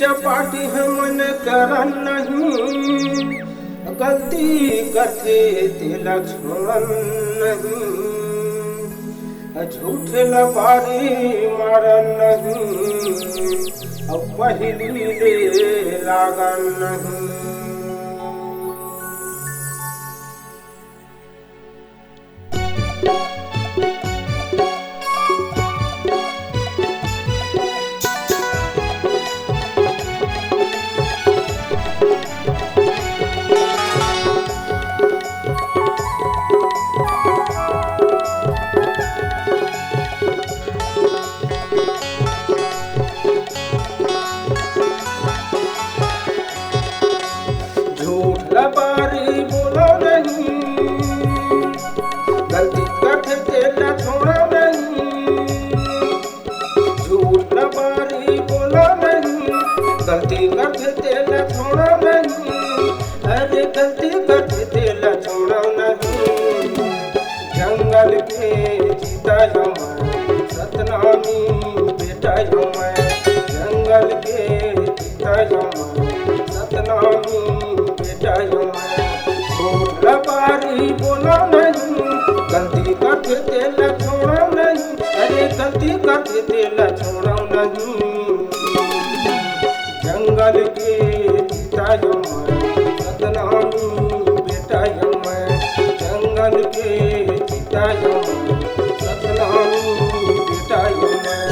चपाटी हमन करन नहीं, गलती करथे तेला छोड़न नहीं, झूठ लबारी मारन नहीं, अब पहली ले लागन नहीं। लबारी बोलो नहीं, गलती करते तेला छोड़ो नहीं, झूठ लबारी बोलो नहीं, गलती करते तेला छोड़ो नहीं, अरे गलती करते तेला छोड़ो नहीं। जंगल के जीता हूँ मैं, सतनामी बेटा हूँ मैं, जंगल के जीता हूँ मैं, सतनामी लबारी बोलो नहीं, गलती करते तेला छोड़ो नहीं, अरे गलती करते तेला छोड़ो नहीं। जंगल के जीता हूँ मैं, सतनामी बेटा हूँ मैं, जंगल के जीता हूँ मैं, सतनामी बेटा हूँ मैं,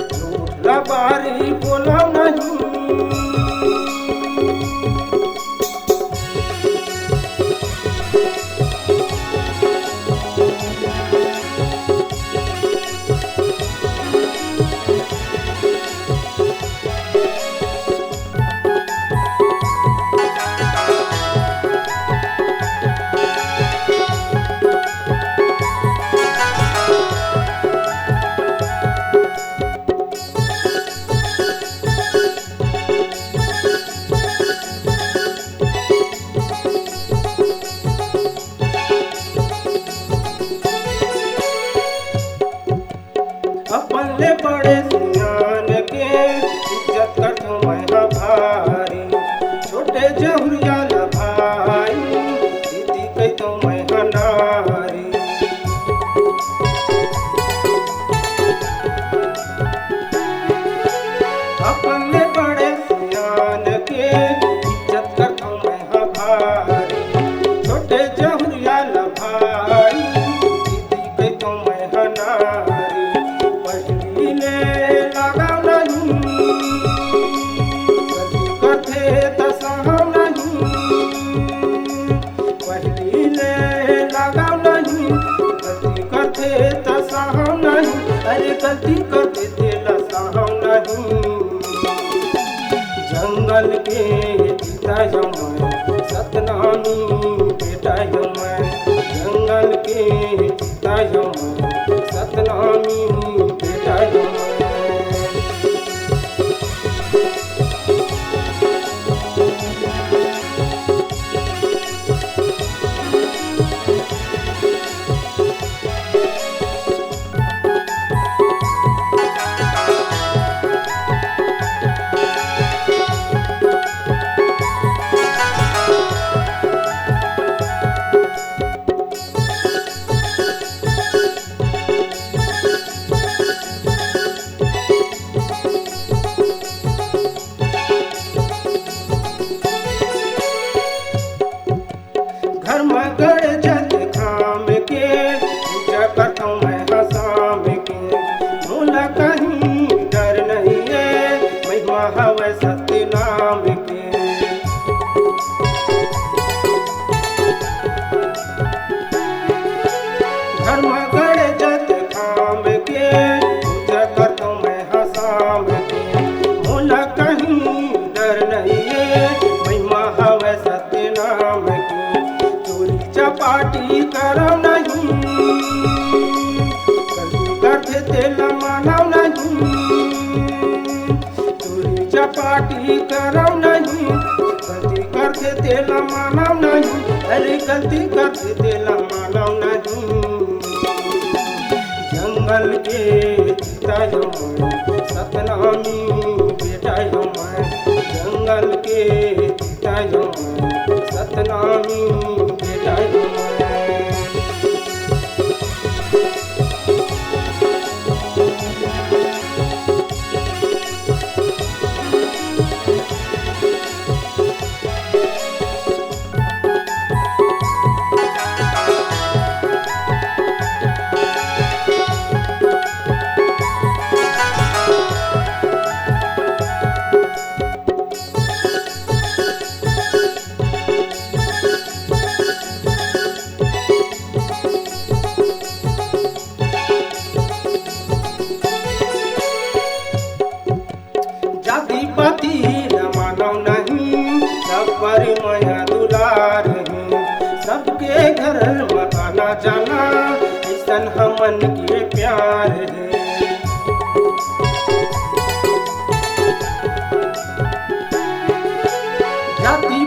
झूठ लबारी बोलो नहीं। अपने बड़े सियान के इज्जत करतो मैं भारी, छोटे जहुरिया ल भाई दीदी कहतो मैं नारी। अपने बड़े सियान के इज्जत करतो मैं भारी, छोटे जहुरिया ल भाई दीदी कहतो मैं नारी। अरे गलती करते तेला साहब नहीं। जंगल के जीता हूँ मैं, सतनामी बेटा हूँ मैं, जंगल के जीता हूँ मैं, सतनामी बेटा हूँ मैं। घर में गड़ जत खाम के पूजा करता हूँ मैं हसाम के, मोला कहीं डर नहीं है, महिमा हवे सत्य नाम के। घर में गड़ जत खाम के पूजा करता हूँ मैं हसाम के, मोला कहीं डर नहीं है, महिमा हवे सत्य नाम के। चपाटी करो नहीं, गलती करते तेला मानो नहीं, चोरी चपाटी करो नहीं, गलती करते तेला मानो नहीं, अरे गलती करते तेला मानो नहीं। जंगल के जीता हूँ मैं, सतनामी बेटा हूँ मैं,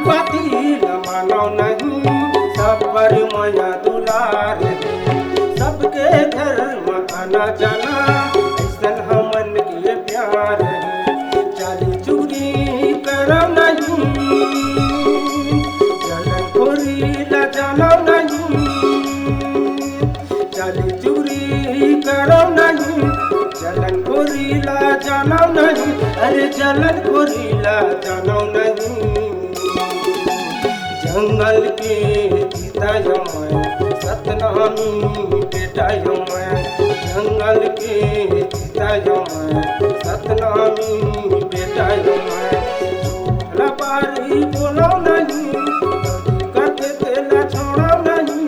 बाती मानो नहीं, सब पर माया दुलार है। सबके घर में आना जाना ऐसन हमन के प्यार है। चाली चुगली करो नहीं, जलन खोरी ला जानो नहीं। चाली चुगली करो नहीं, जलन खोरी ला जानो नहीं। अरे जलन खोरी ला जानो नहीं। जंगल के सीता मैं सतनामी बेटा मैं। जंगल के सीता मैं सतनामी बेटा मैं। झूठला पारी बोलो नहीं, करते तेला छोड़ो नहीं।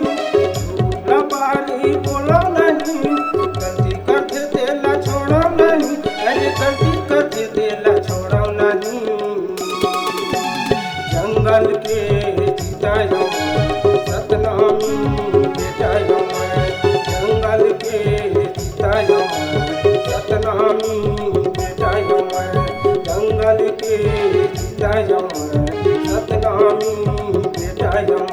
झूठला पारी बोलो नहीं, गलती करते तेला छोड़ो नहीं। अरे गलती करते तेला छोड़ो नहीं। जंगल के सीता मैं सतनामी बेटा मैं। जंगल के सीता मैं सतनामी बेटा मैं। जंगल के सीता मैं सतनामी बेटा मैं।